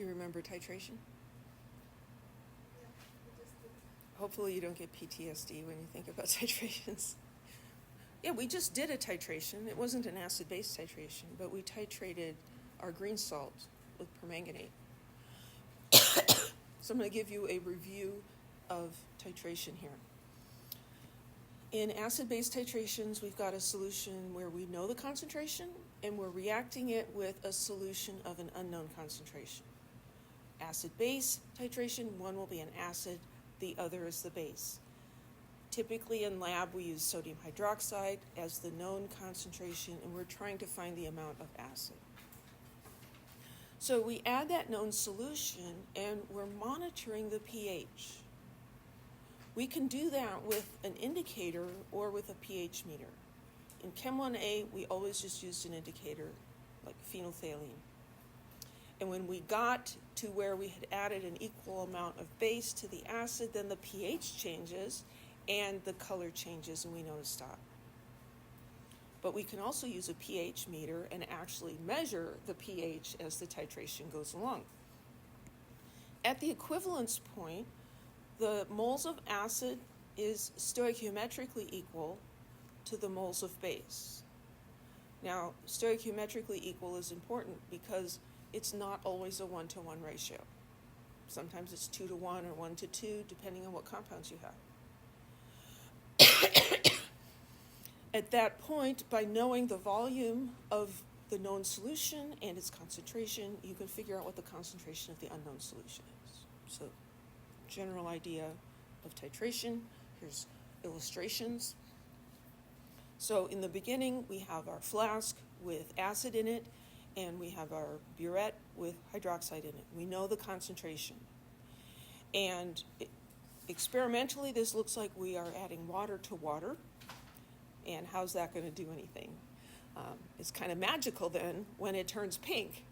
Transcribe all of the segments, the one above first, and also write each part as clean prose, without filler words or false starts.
Do you remember titration? Hopefully you don't get PTSD when you think about titrations. Yeah, we just did a titration. It wasn't an acid-base titration, but we titrated our green salt with permanganate. So I'm going to give you a review of titration here. In acid-base titrations, we've got a solution where we know the concentration, and we're reacting it with a solution of an unknown concentration. Acid-base titration, one will be an acid, the other is the base. Typically in lab, we use sodium hydroxide as the known concentration, and we're trying to find the amount of acid. So we add that known solution, and we're monitoring the pH. We can do that with an indicator or with a pH meter. In Chem 1A, we always just used an indicator, like phenolphthalein. And when we got to where we had added an equal amount of base to the acid, then the pH changes and the color changes, and we know to stop. But we can also use a pH meter and actually measure the pH as the titration goes along. At the equivalence point, the moles of acid is stoichiometrically equal to the moles of base. Now, stoichiometrically equal is important because it's not always a 1-to-1 ratio. Sometimes it's 2-to-1 or 1-to-2, depending on what compounds you have. At that point, by knowing the volume of the known solution and its concentration, you can figure out what the concentration of the unknown solution is. So, general idea of titration. Here's illustrations. So in the beginning, we have our flask with acid in it, and we have our burette with hydroxide in it. We know the concentration. And experimentally, this looks like we are adding water to water. And how's that going to do anything? It's kind of magical then when it turns pink,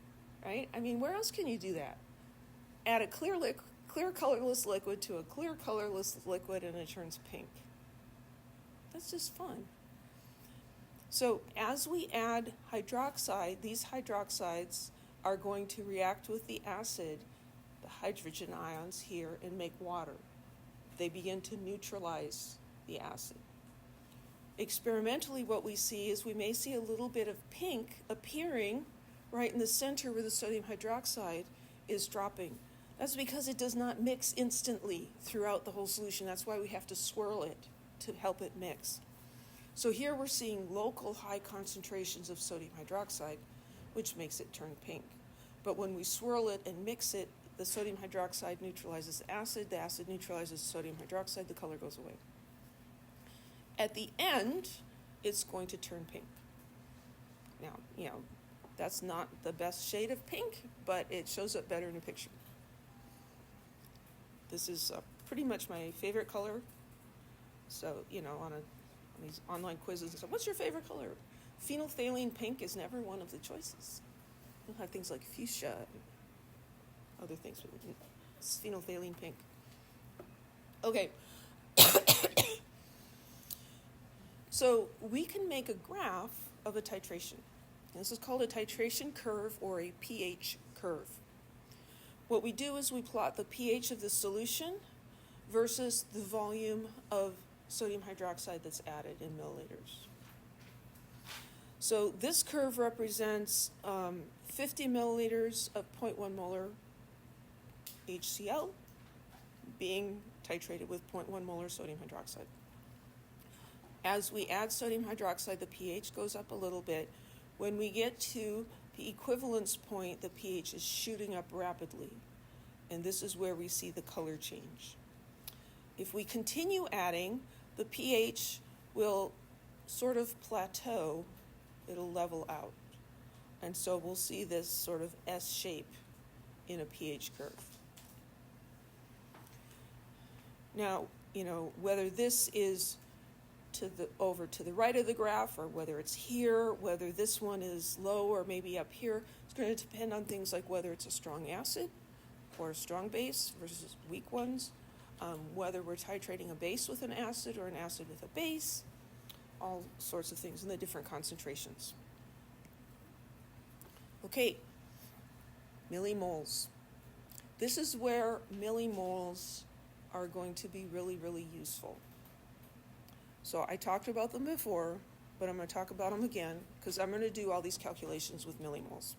right? I mean, where else can you do that? Add a clear colorless liquid to a clear colorless liquid and it turns pink. That's just fun. So as we add hydroxide, these hydroxides are going to react with the acid, the hydrogen ions here, and make water. They begin to neutralize the acid. Experimentally, what we see is we may see a little bit of pink appearing right in the center where the sodium hydroxide is dropping. That's because it does not mix instantly throughout the whole solution. That's why we have to swirl it to help it mix. So here we're seeing local high concentrations of sodium hydroxide, which makes it turn pink. But when we swirl it and mix it, the sodium hydroxide neutralizes the acid neutralizes sodium hydroxide, the color goes away. At the end, it's going to turn pink. Now, that's not the best shade of pink, but it shows up better in a picture. This is pretty much my favorite color. So, on these online quizzes and stuff, what's your favorite color? Phenolphthalein pink is never one of the choices. You'll have things like fuchsia and other things, but it's phenolphthalein pink. Okay. So we can make a graph of a titration. This is called a titration curve or a pH curve. What we do is we plot the pH of the solution versus the volume of sodium hydroxide that's added in milliliters. So this curve represents 50 milliliters of 0.1 molar HCl being titrated with 0.1 molar sodium hydroxide. As we add sodium hydroxide, the pH goes up a little bit. When we get to the equivalence point, the pH is shooting up rapidly, and this is where we see the color change. If we continue adding, the pH will sort of plateau, it'll level out. And so we'll see this sort of S shape in a pH curve. Now, whether this is over to the right of the graph, or whether it's here, whether this one is low or maybe up here, it's going to depend on things like whether it's a strong acid or a strong base versus weak ones, whether we're titrating a base with an acid or an acid with a base, all sorts of things, and the different concentrations. Okay, millimoles. This is where millimoles are going to be really, really useful. So I talked about them before, but I'm going to talk about them again because I'm going to do all these calculations with millimoles.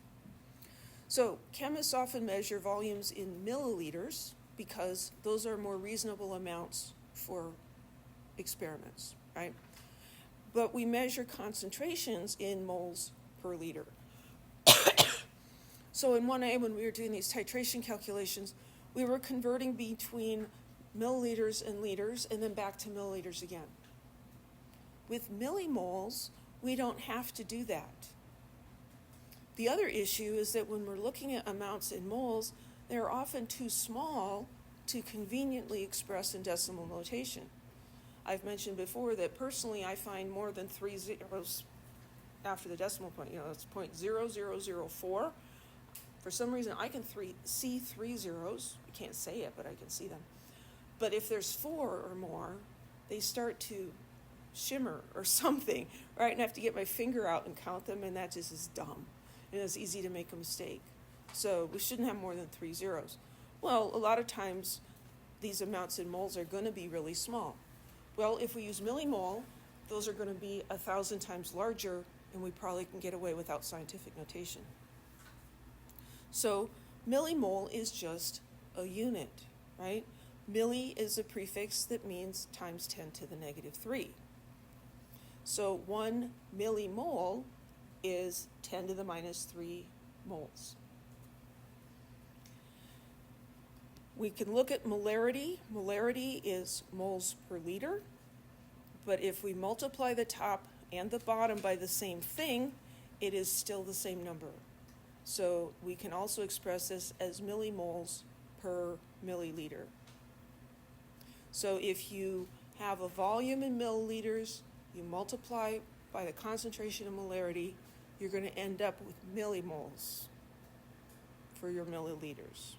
So chemists often measure volumes in milliliters because those are more reasonable amounts for experiments, right? But we measure concentrations in moles per liter. So in 1A, when we were doing these titration calculations, we were converting between milliliters and liters and then back to milliliters again. With millimoles, we don't have to do that. The other issue is that when we're looking at amounts in moles, they're often too small to conveniently express in decimal notation. I've mentioned before that personally I find more than 3 zeros after the decimal point. It's 0.0004. For some reason, I can see 3 zeros. I can't say it, but I can see them. But if there's 4 or more, they start to shimmer or something, right? And I have to get my finger out and count them, and that just is dumb. And it's easy to make a mistake. So we shouldn't have more than 3 zeros. Well, a lot of times, these amounts in moles are going to be really small. Well, if we use millimole, those are going to be 1,000 times larger, and we probably can get away without scientific notation. So millimole is just a unit, right? Milli is a prefix that means times 10 to the negative 3. So 1 millimole is 10 to the minus 3 moles. We can look at molarity. Molarity is moles per liter. But if we multiply the top and the bottom by the same thing, it is still the same number. So we can also express this as millimoles per milliliter. So if you have a volume in milliliters, you multiply by the concentration of molarity, you're going to end up with millimoles for your milliliters.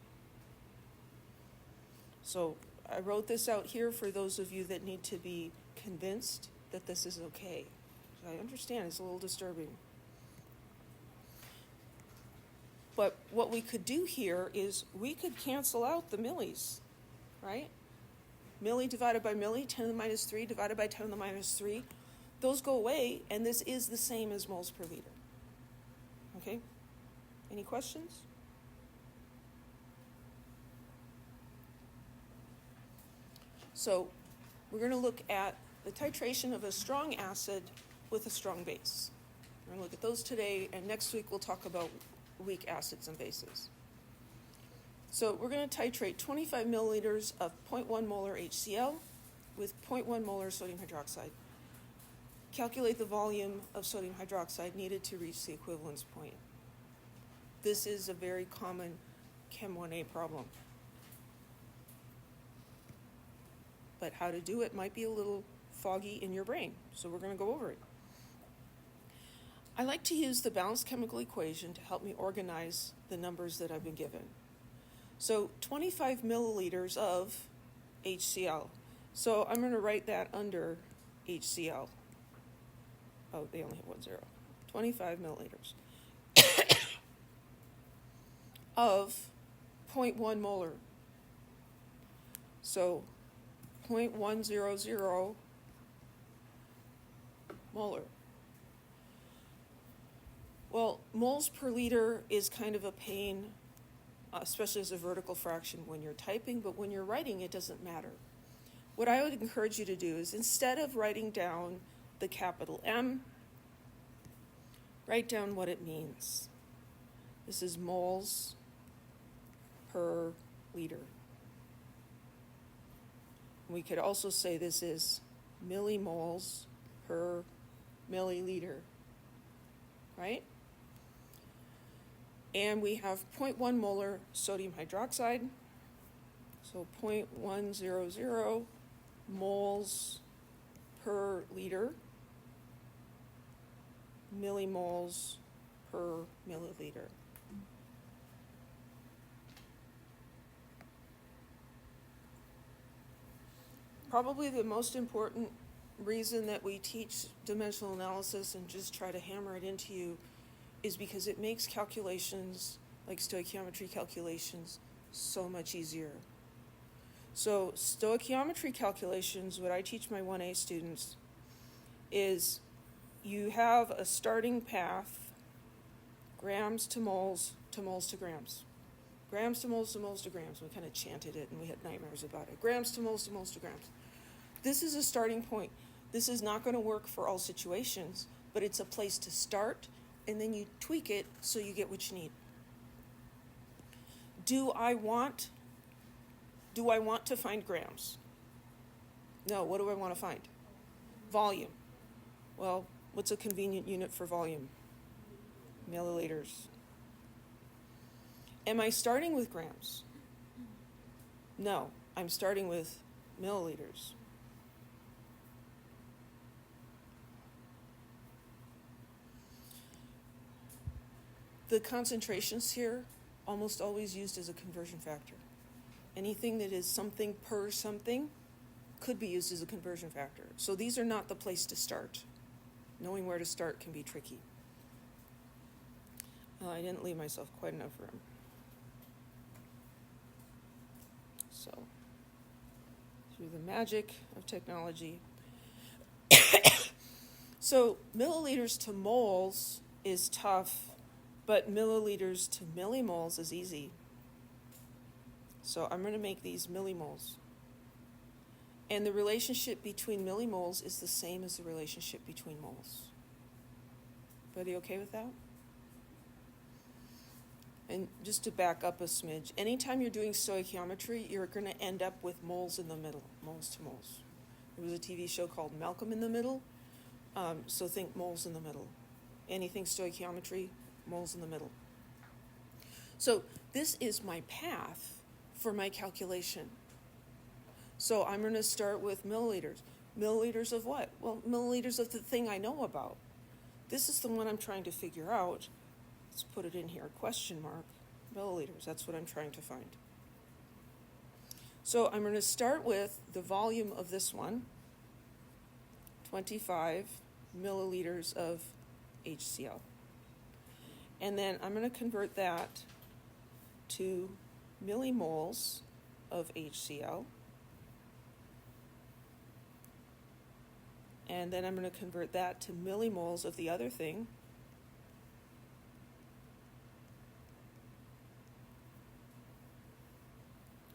So I wrote this out here for those of you that need to be convinced that this is okay. I understand it's a little disturbing. But what we could do here is we could cancel out the millis, right? Milli divided by milli, 10 to the minus 3 divided by 10 to the minus 3. Those go away, and this is the same as moles per liter. Okay? Any questions? So we're going to look at the titration of a strong acid with a strong base. We're going to look at those today, and next week we'll talk about weak acids and bases. So we're going to titrate 25 milliliters of 0.1 molar HCl with 0.1 molar sodium hydroxide. Calculate the volume of sodium hydroxide needed to reach the equivalence point. This is a very common Chem 1A problem. But how to do it might be a little foggy in your brain, so we're going to go over it. I like to use the balanced chemical equation to help me organize the numbers that I've been given. So 25 milliliters of HCl. So I'm going to write that under HCl. Oh, they only have 1 zero. 25 milliliters of 0.1 molar. So 0.100 molar. Well, moles per liter is kind of a pain, especially as a vertical fraction when you're typing, but when you're writing, it doesn't matter. What I would encourage you to do is instead of writing down the capital M, write down what it means. This is moles per liter. We could also say this is millimoles per milliliter, right? And we have 0.1 molar sodium hydroxide, so 0.100 moles per liter, millimoles per milliliter. Probably the most important reason that we teach dimensional analysis and just try to hammer it into you is because it makes calculations, like stoichiometry calculations, so much easier. So stoichiometry calculations, what I teach my 1A students, is you have a starting path, grams to moles to moles to grams. Grams to moles to moles to grams. We kind of chanted it and we had nightmares about it. Grams to moles to moles to grams. This is a starting point. This is not going to work for all situations, but it's a place to start, and then you tweak it so you get what you need. Do I want to find grams? No, what do I want to find? Volume. Well, what's a convenient unit for volume? Milliliters. Am I starting with grams? No, I'm starting with milliliters. The concentrations here almost always used as a conversion factor. Anything that is something per something could be used as a conversion factor. So these are not the place to start. Knowing where to start can be tricky. I didn't leave myself quite enough room. So, through the magic of technology. So milliliters to moles is tough, but milliliters to millimoles is easy. So I'm going to make these millimoles. And the relationship between millimoles is the same as the relationship between moles. Everybody okay with that? And just to back up a smidge, anytime you're doing stoichiometry, you're going to end up with moles in the middle, moles to moles. There was a TV show called Malcolm in the Middle, so think moles in the middle. Anything stoichiometry, moles in the middle. So this is my path for my calculation. So I'm going to start with milliliters. Milliliters of what? Well, milliliters of the thing I know about. This is the one I'm trying to figure out. Let's put it in here, question mark, milliliters. That's what I'm trying to find. So I'm going to start with the volume of this one, 25 milliliters of HCl. And then I'm going to convert that to millimoles of HCl. And then I'm going to convert that to millimoles of the other thing.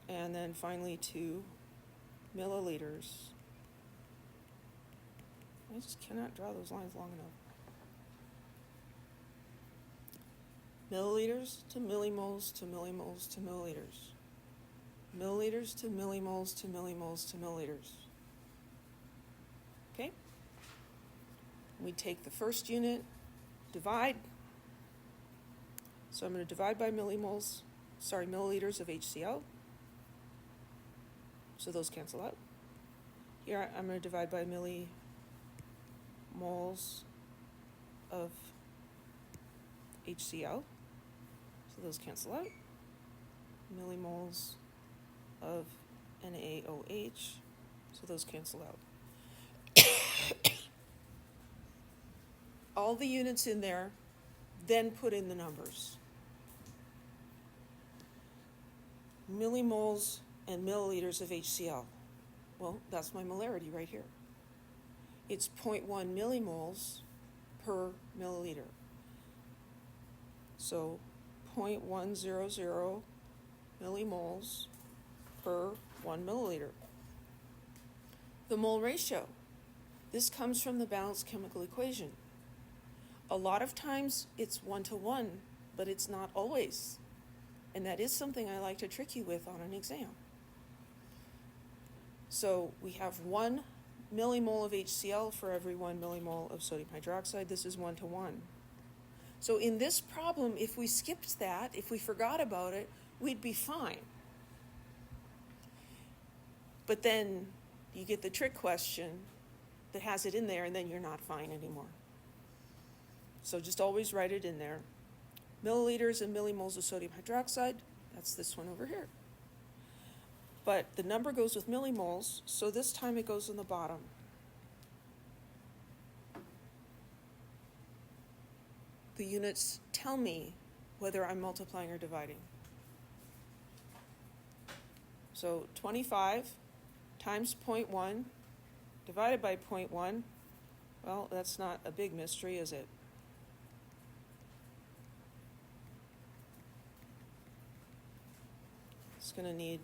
And then finally to milliliters. I just cannot draw those lines long enough. Milliliters to millimoles to millimoles to milliliters. Milliliters to millimoles to millimoles to milliliters. Okay? We take the first unit, divide. So I'm going to divide by milliliters of HCl. So those cancel out. Here I'm going to divide by millimoles of HCl. So those cancel out. Millimoles of NaOH. So those cancel out. All the units in there, then put in the numbers. Millimoles and milliliters of HCl. Well, that's my molarity right here. It's 0.1 millimoles per milliliter. So 0.100 millimoles per 1 milliliter. The mole ratio. This comes from the balanced chemical equation. A lot of times it's 1-to-1, but it's not always. And that is something I like to trick you with on an exam. So we have 1 millimole of HCl for every 1 millimole of sodium hydroxide. This is 1-to-1. So in this problem, if we skipped that, if we forgot about it, we'd be fine. But then you get the trick question that has it in there, and then you're not fine anymore. So just always write it in there. Milliliters and millimoles of sodium hydroxide, that's this one over here. But the number goes with millimoles, so this time it goes on the bottom. The units tell me whether I'm multiplying or dividing. So 25 times 0.1 divided by 0.1, well, that's not a big mystery, is it? It's going to need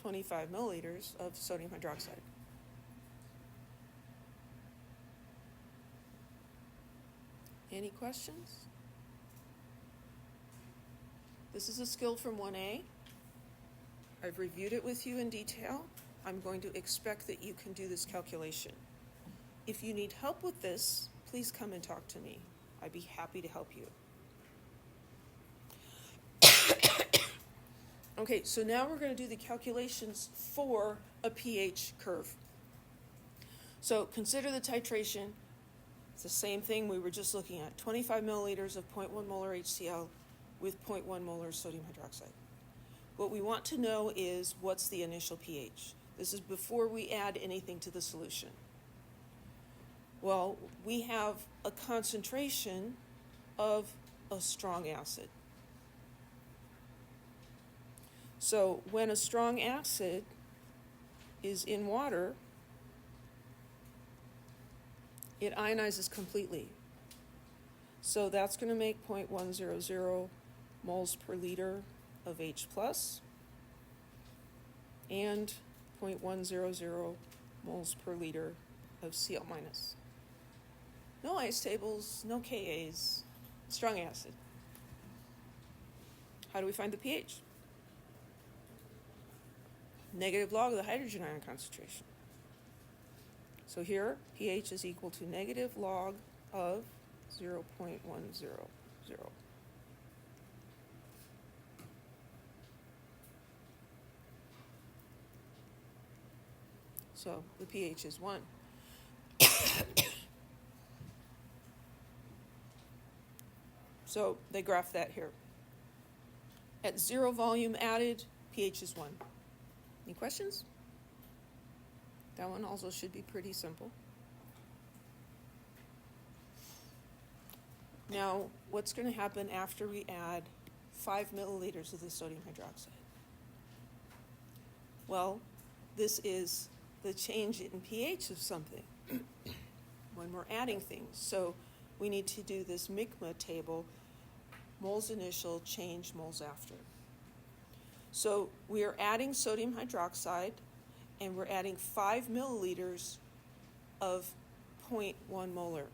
25 milliliters of sodium hydroxide. Any questions? This is a skill from 1A. I've reviewed it with you in detail. I'm going to expect that you can do this calculation. If you need help with this, please come and talk to me. I'd be happy to help you. Okay, so now we're going to do the calculations for a pH curve. So consider the titration. It's the same thing we were just looking at. 25 milliliters of 0.1 molar HCl with 0.1 molar sodium hydroxide. What we want to know is what's the initial pH. This is before we add anything to the solution. Well, we have a concentration of a strong acid. So when a strong acid is in water, it ionizes completely. So that's going to make 0.100 moles per liter of H plus and 0.100 moles per liter of Cl minus. No ice tables, no Kas, strong acid. How do we find the pH? Negative log of the hydrogen ion concentration. So here, pH is equal to negative log of 0.100. So the pH is 1. So they graph that here. At 0 volume added, pH is 1. Any questions? That one also should be pretty simple. Now, what's going to happen after we add 5 milliliters of the sodium hydroxide? Well, this is the change in pH of something when we're adding things. So we need to do this MICMA table, moles initial, change moles after. So we are adding sodium hydroxide, and we're adding 5 milliliters of 0.1 molar.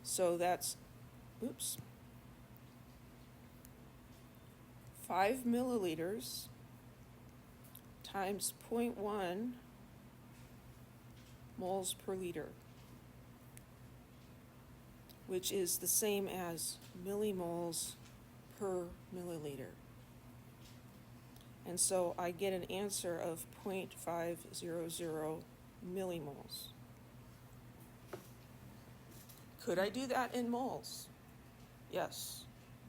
So that's, 5 milliliters times 0.1 moles per liter, which is the same as millimoles per milliliter. And so I get an answer of 0.500 millimoles. Could I do that in moles? Yes.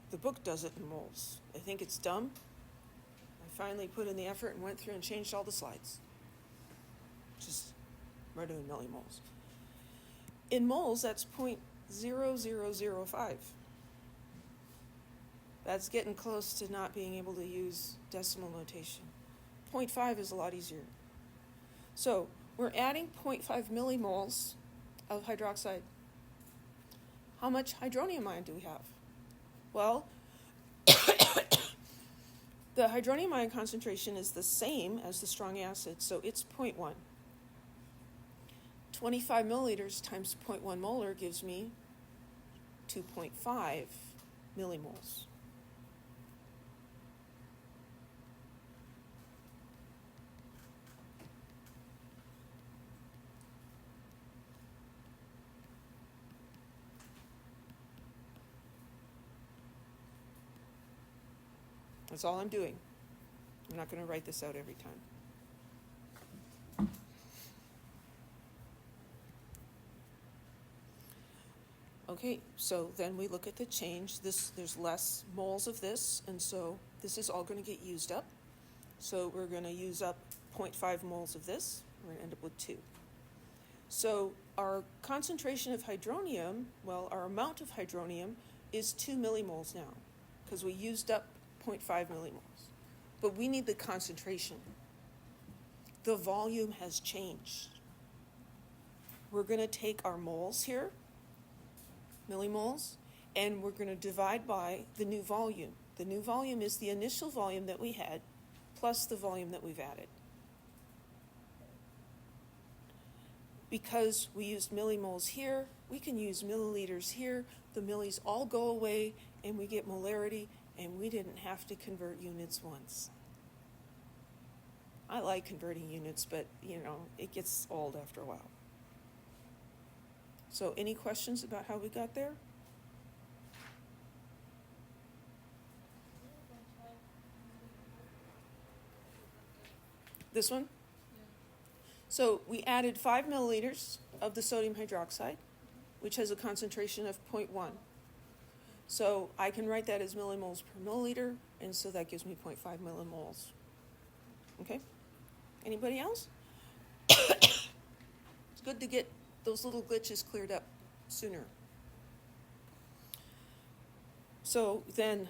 The book does it in moles. I think it's dumb. I finally put in the effort and went through and changed all the slides. Just right in millimoles. In moles, that's 0.0005. That's getting close to not being able to use decimal notation. 0.5 is a lot easier. So we're adding 0.5 millimoles of hydroxide. How much hydronium ion do we have? Well, the hydronium ion concentration is the same as the strong acid, so it's 0.1. 25 milliliters times 0.1 molar gives me 2.5 millimoles. That's all I'm doing. I'm not going to write this out every time. Okay, so then we look at the change. There's less moles of this, and so this is all going to get used up. So we're going to use up 0.5 moles of this. We're going to end up with 2. So our concentration of hydronium, well, our amount of hydronium is 2 millimoles now, because we used up 0.5 millimoles. but we need the concentration. The volume has changed. We're going to take our moles here, millimoles, and we're going to divide by the new volume. The new volume is the initial volume that we had plus the volume that we've added. Because we used millimoles here, we can use milliliters here. The millis all go away and we get molarity, and we didn't have to convert units once. I like converting units, but it gets old after a while. So any questions about how we got there? This one? So we added 5 milliliters of the sodium hydroxide, which has a concentration of 0.1. So I can write that as millimoles per milliliter, and so that gives me 0.5 millimoles. Okay? Anybody else? It's good to get those little glitches cleared up sooner. So then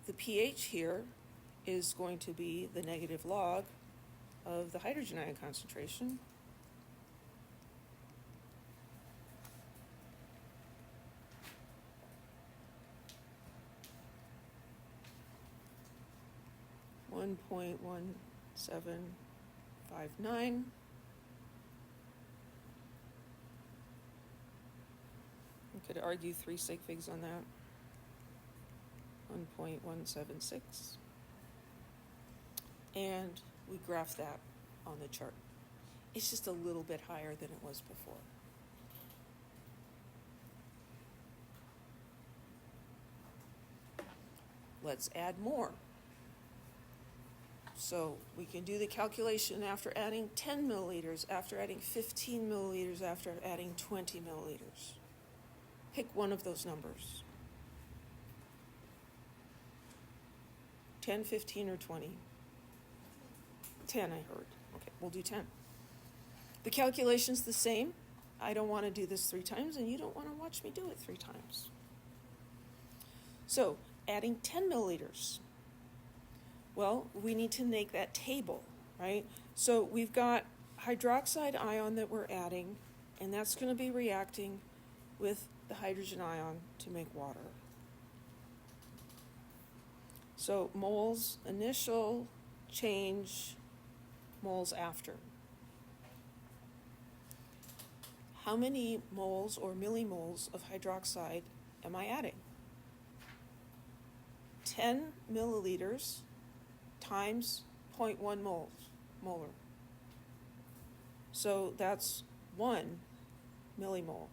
the pH here is going to be the negative log of the hydrogen ion concentration. .1759. We could argue 3 sig figs on that. 1.176. And we graph that on the chart. It's just a little bit higher than it was before. Let's add more. So we can do the calculation after adding 10 milliliters, after adding 15 milliliters, after adding 20 milliliters. Pick one of those numbers. 10, 15, or 20? 10, I heard. Okay, we'll do 10. The calculation's the same. I don't want to do this 3 times, and you don't want to watch me do it 3 times. So, adding 10 milliliters. Well, we need to make that table, right? So we've got hydroxide ion that we're adding, and that's going to be reacting with the hydrogen ion to make water. So moles initial, change, moles after. How many moles or millimoles of hydroxide am I adding? 10 milliliters times 0.1 molar. So that's 1 millimole.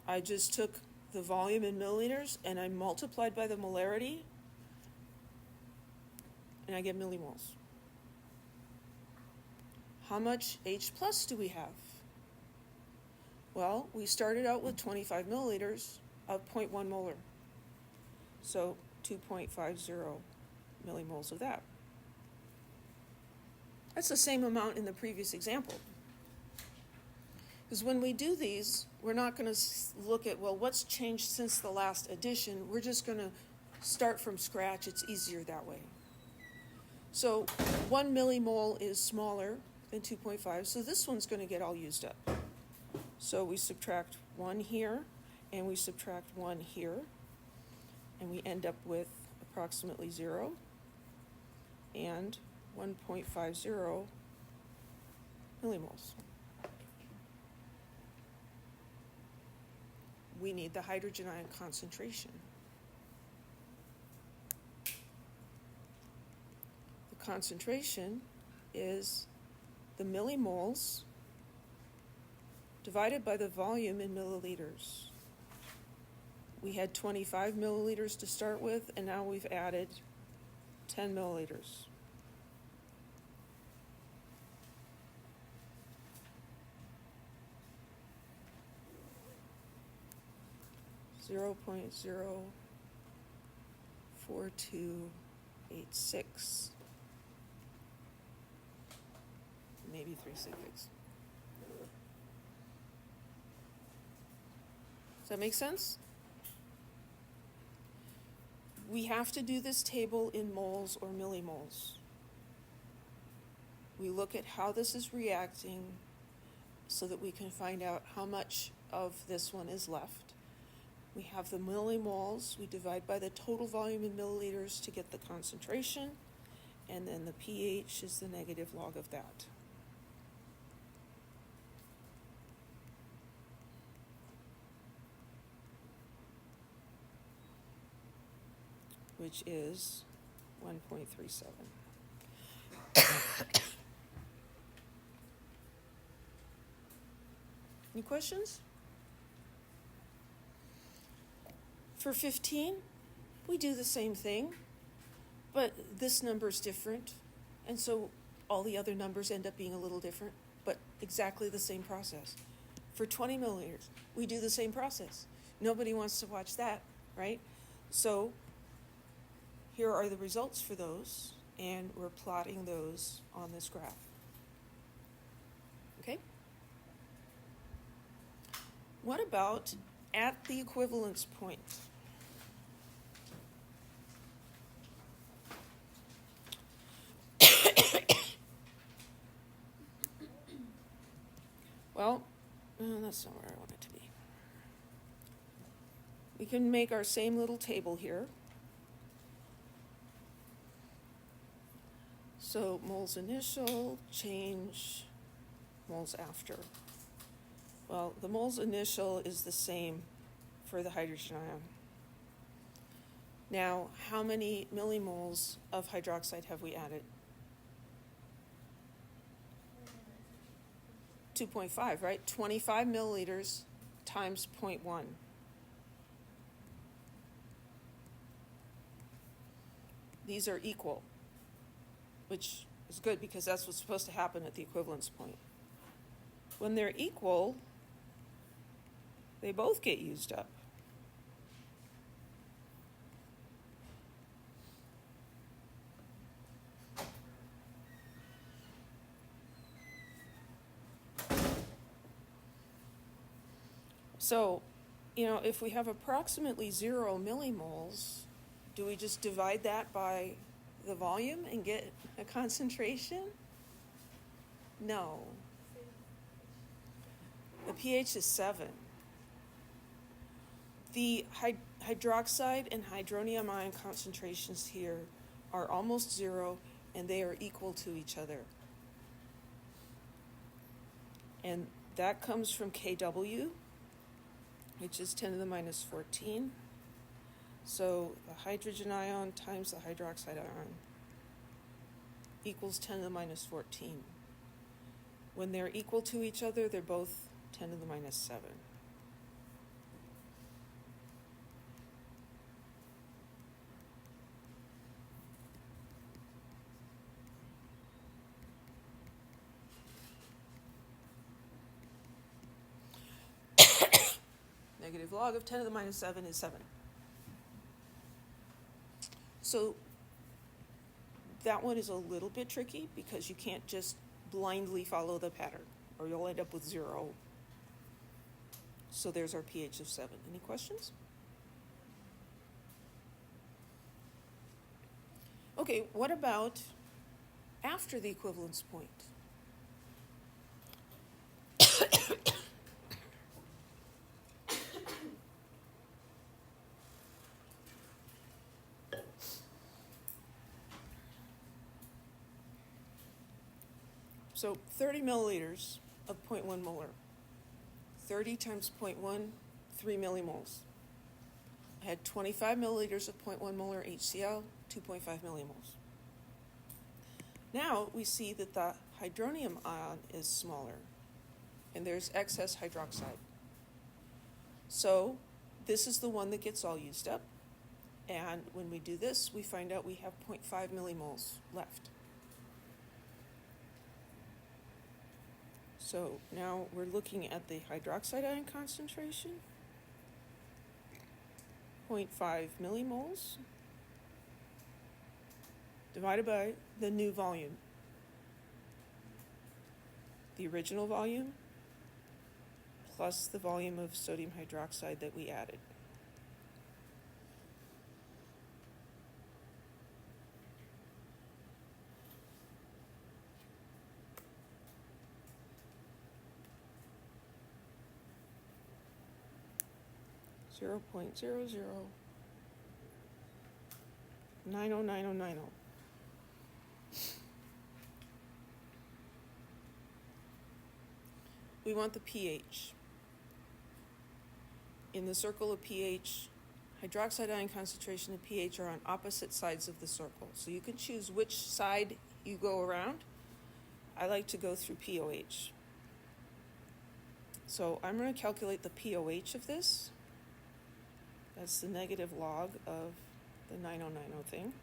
I just took the volume in milliliters and I multiplied by the molarity, and I get millimoles. How much H plus do we have? Well, we started out with 25 milliliters of 0.1 molar. So 2.50 millimoles of that. That's the same amount in the previous example. Because when we do these, we're not going to look at, well, what's changed since the last addition. We're just going to start from scratch. It's easier that way. So 1 millimole is smaller than 2.5, so this one's going to get all used up. So we subtract 1 here, and we subtract 1 here, and we end up with approximately 0 and 1.50 millimoles. We need the hydrogen ion concentration. The concentration is the millimoles divided by the volume in milliliters. We had 25 milliliters to start with, and now we've added 10 milliliters. .0.04286. Maybe 3 sig figs. Does that make sense? We have to do this table in moles or millimoles. We look at how this is reacting so that we can find out how much of this one is left. We have the millimoles. We divide by the total volume in milliliters to get the concentration, and then the pH is the negative log of that. Which is 1.37. Any questions? For 15, we do the same thing, but this number is different, and so all the other numbers end up being a little different, but exactly the same process. For 20 milliliters, we do the same process. Nobody wants to watch that, right? So here are the results for those, and we're plotting those on this graph. Okay? What about at the equivalence point? Well, that's not where I want it to be. We can make our same little table here. So moles initial, change, moles after. Well, the moles initial is the same for the hydrogen ion. Now, how many millimoles of hydroxide have we added? 2.5, right? 25 milliliters times 0.1. These are equal, which is good because that's what's supposed to happen at the equivalence point. When they're equal, they both get used up. So, if we have approximately 0 millimoles, do we just divide that by the volume and get a concentration? No. The pH is 7. The hydroxide and hydronium ion concentrations here are almost 0, and they are equal to each other. And that comes from Kw, which is 10 to the minus 14. So the hydrogen ion times the hydroxide ion equals 10 to the minus 14. When they're equal to each other, they're both 10 to the minus 7. Negative log of 10 to the minus 7 is 7. So that one is a little bit tricky because you can't just blindly follow the pattern or you'll end up with 0. So there's our pH of 7. Any questions? Okay, what about after the equivalence point? So 30 milliliters of 0.1 molar. 30 times 0.1, 3 millimoles. I had 25 milliliters of 0.1 molar HCl, 2.5 millimoles. Now we see that the hydronium ion is smaller, and there's excess hydroxide. So this is the one that gets all used up, and when we do this, we find out we have 0.5 millimoles left. So now we're looking at the hydroxide ion concentration, 0.5 millimoles, divided by the new volume. The original volume plus the volume of sodium hydroxide that we added. Zero point 0.00909090. We want the pH. In the circle of pH, hydroxide ion concentration and pH are on opposite sides of the circle. So you can choose which side you go around. I like to go through POH. So I'm going to calculate the POH of this. That's the negative log of the 9090 thing.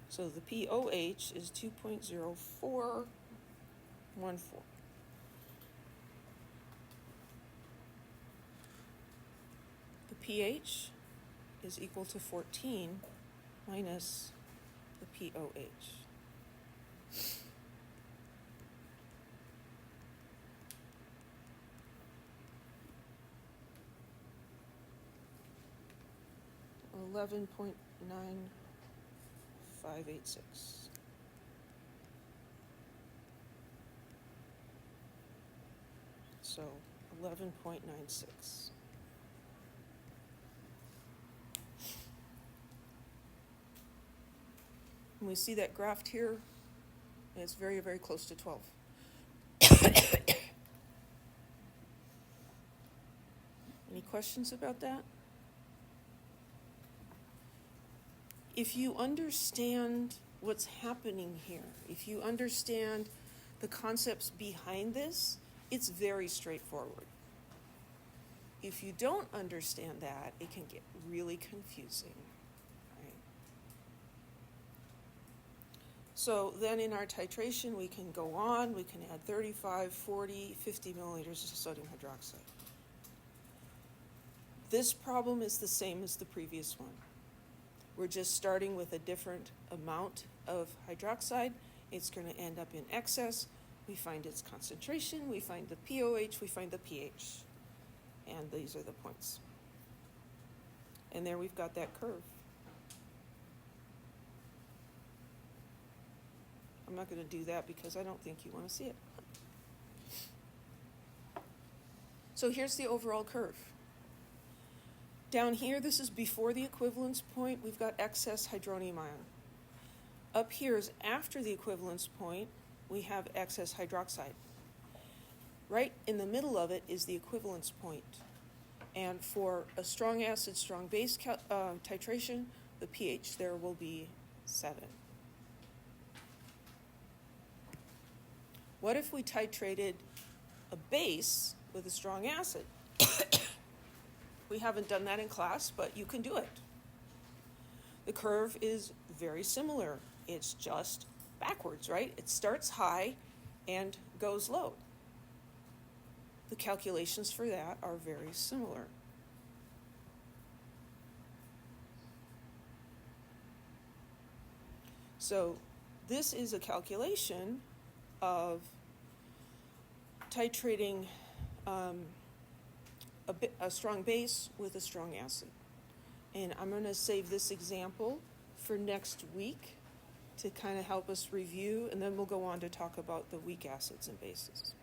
So the POH is 2.0414. The pH is equal to 14 minus the POH. $11.9586. So 11.96. And we see that graphed here, and it's very, very close to 12. Any questions about that? If you understand what's happening here, if you understand the concepts behind this, it's very straightforward. If you don't understand that, it can get really confusing, right? So then in our titration, we can go on, we can add 35, 40, 50 milliliters of sodium hydroxide. This problem is the same as the previous one. We're just starting with a different amount of hydroxide. It's going to end up in excess. We find its concentration, we find the POH, we find the pH. And these are the points. And there we've got that curve. I'm not going to do that because I don't think you want to see it. So here's the overall curve. Down here, this is before the equivalence point. We've got excess hydronium ion. Up here is after the equivalence point. We have excess hydroxide. Right in the middle of it is the equivalence point. And for a strong acid, strong base titration, the pH there will be 7. What if we titrated a base with a strong acid? We haven't done that in class, but you can do it. The curve is very similar. It's just backwards, right? It starts high and goes low. The calculations for that are very similar. So this is a calculation of titrating a strong base with a strong acid. And I'm going to save this example for next week to kind of help us review, and then we'll go on to talk about the weak acids and bases.